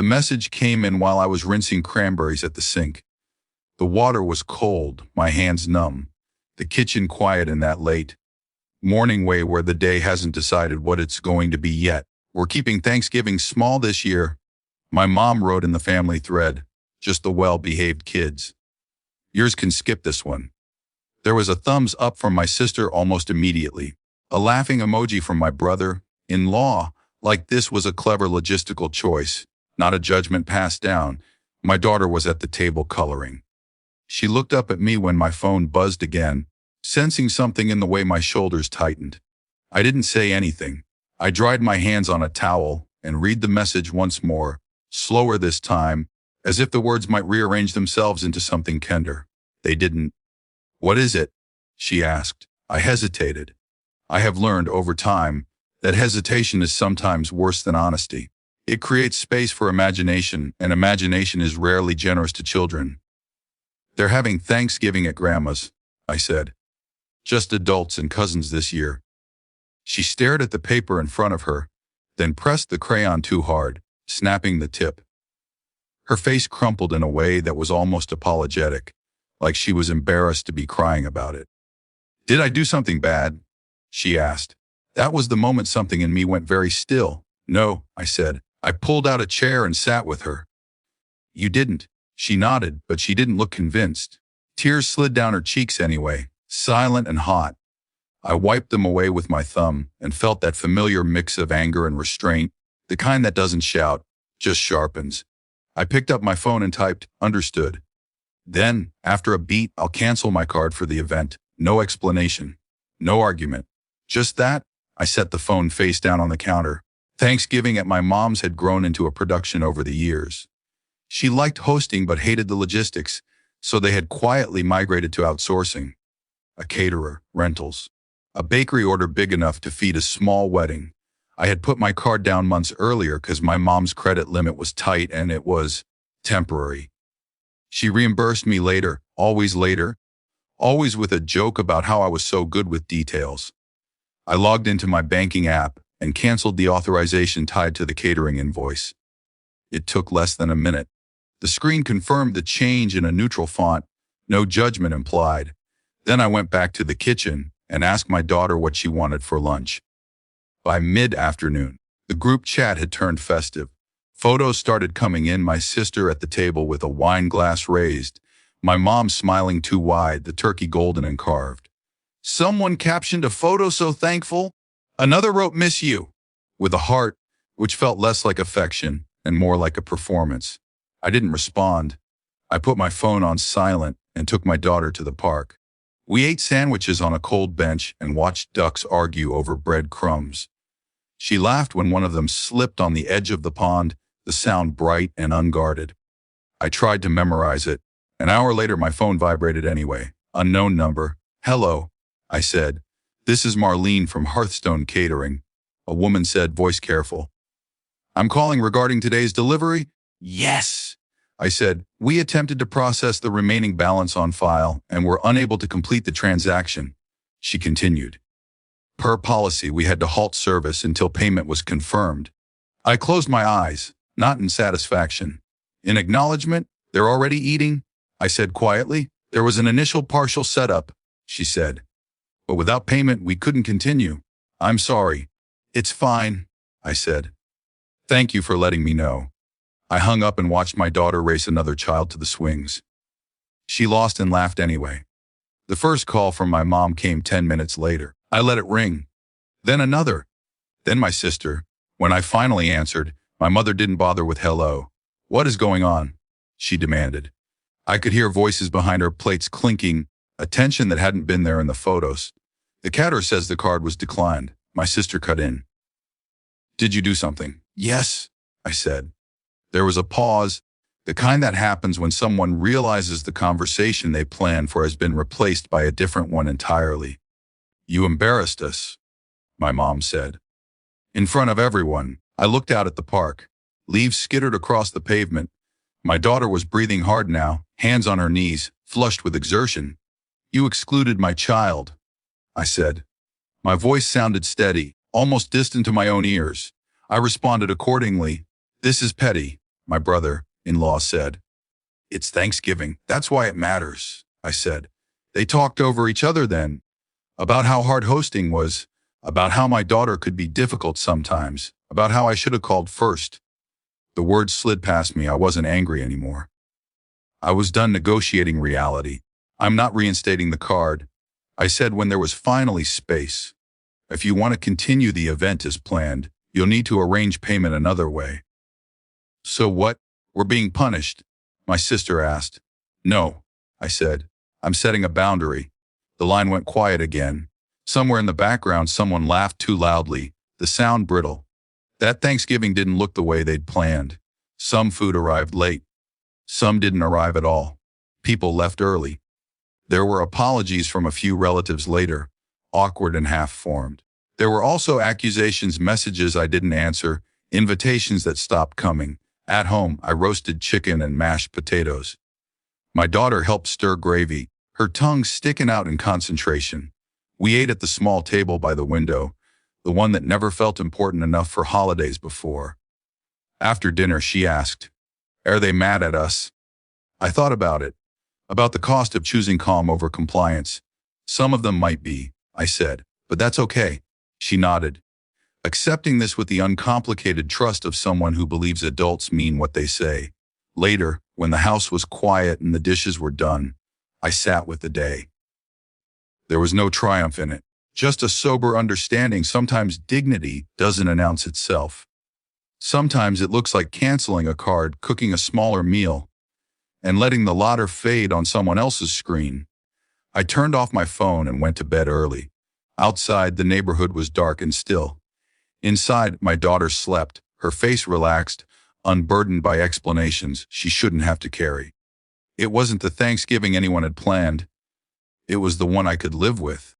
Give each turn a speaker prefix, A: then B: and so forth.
A: The message came in while I was rinsing cranberries at the sink. The water was cold, my hands numb. The kitchen quiet in that late morning way where the day hasn't decided what it's going to be yet. We're keeping Thanksgiving small this year. My mom wrote in the family thread, just the well-behaved kids. Yours can skip this one. There was a thumbs up from my sister almost immediately. A laughing emoji from my brother-in-law, like this was a clever logistical choice, not a judgment passed down. My daughter was at the table coloring. She looked up at me when my phone buzzed again, sensing something in the way my shoulders tightened. I didn't say anything. I dried my hands on a towel and read the message once more, slower this time, as if the words might rearrange themselves into something kinder. They didn't. "What is it?" she asked. I hesitated. I have learned over time that hesitation is sometimes worse than honesty. It creates space for imagination, and imagination is rarely generous to children. "They're having Thanksgiving at Grandma's," I said. "Just adults and cousins this year." She stared at the paper in front of her, then pressed the crayon too hard, snapping the tip. Her face crumpled in a way that was almost apologetic, like she was embarrassed to be crying about it. "Did I do something bad?" she asked. That was the moment something in me went very still. "No," I said. I pulled out a chair and sat with her. "You didn't." She nodded, but she didn't look convinced. Tears slid down her cheeks anyway, silent and hot. I wiped them away with my thumb and felt that familiar mix of anger and restraint, the kind that doesn't shout, just sharpens. I picked up my phone and typed, "Understood." Then, after a beat, "I'll cancel my card for the event." No explanation. No argument. Just that. I set the phone face down on the counter. Thanksgiving at my mom's had grown into a production over the years. She liked hosting but hated the logistics, so they had quietly migrated to outsourcing. A caterer, rentals, a bakery order big enough to feed a small wedding. I had put my card down months earlier because my mom's credit limit was tight and it was temporary. She reimbursed me later, always with a joke about how I was so good with details. I logged into my banking app and canceled the authorization tied to the catering invoice. It took less than a minute. The screen confirmed the change in a neutral font, no judgment implied. Then I went back to the kitchen and asked my daughter what she wanted for lunch. By mid-afternoon, the group chat had turned festive. Photos started coming in, my sister at the table with a wine glass raised, my mom smiling too wide, the turkey golden and carved. Someone captioned a photo so thankful. Another wrote, "Miss you," with a heart, which felt less like affection and more like a performance. I didn't respond. I put my phone on silent and took my daughter to the park. We ate sandwiches on a cold bench and watched ducks argue over breadcrumbs. She laughed when one of them slipped on the edge of the pond, the sound bright and unguarded. I tried to memorize it. An hour later, my phone vibrated anyway. Unknown number. "Hello," I said. "This is Marlene from Hearthstone Catering." A woman said, voice careful. "I'm calling regarding today's delivery." "Yes," I said. "We attempted to process the remaining balance on file and were unable to complete the transaction." She continued. "Per policy, we had to halt service until payment was confirmed." I closed my eyes, not in satisfaction. "In acknowledgement, they're already eating?" I said quietly. "There was an initial partial setup," she said. "But without payment, we couldn't continue." "I'm sorry." "It's fine," I said. "Thank you for letting me know." I hung up and watched my daughter race another child to the swings. She lost and laughed anyway. The first call from my mom came 10 minutes later. I let it ring. Then another. Then my sister. When I finally answered, my mother didn't bother with hello. "What is going on?" she demanded. I could hear voices behind her, plates clinking, a tension that hadn't been there in the photos. "The caterer says the card was declined." My sister cut in. "Did you do something?" "Yes," I said. There was a pause, the kind that happens when someone realizes the conversation they planned for has been replaced by a different one entirely. "You embarrassed us," my mom said. In front of everyone, I looked out at the park. Leaves skittered across the pavement. My daughter was breathing hard now, hands on her knees, flushed with exertion. "You excluded my child," I said. My voice sounded steady, almost distant to my own ears. I responded accordingly. "This is petty," my brother-in-law said. It's Thanksgiving. That's why it matters, I said. They talked over each other then, about how hard hosting was, about how my daughter could be difficult sometimes, about how I should have called first. The words slid past me. I wasn't angry anymore. I was done negotiating reality. I'm not reinstating the card, I said when there was finally space. If you want to continue the event as planned, you'll need to arrange payment another way. So what? We're being punished? My sister asked. No, I said. I'm setting a boundary. The line went quiet again. Somewhere in the background, someone laughed too loudly, the sound brittle. That Thanksgiving didn't look the way they'd planned. Some food arrived late. Some didn't arrive at all. People left early. There were apologies from a few relatives later, awkward and half-formed. There were also accusations, messages I didn't answer, invitations that stopped coming. At home, I roasted chicken and mashed potatoes. My daughter helped stir gravy, her tongue sticking out in concentration. We ate at the small table by the window, the one that never felt important enough for holidays before. After dinner, she asked, "Are they mad at us?" I thought about it, about the cost of choosing calm over compliance. Some of them might be, I said, but that's okay. She nodded, accepting this with the uncomplicated trust of someone who believes adults mean what they say. Later, when the house was quiet and the dishes were done, I sat with the day. There was no triumph in it, just a sober understanding sometimes dignity doesn't announce itself. Sometimes it looks like canceling a card, cooking a smaller meal, and letting the latter fade on someone else's screen. I turned off my phone and went to bed early. Outside, the neighborhood was dark and still. Inside, my daughter slept, her face relaxed, unburdened by explanations she shouldn't have to carry. It wasn't the Thanksgiving anyone had planned. It was the one I could live with.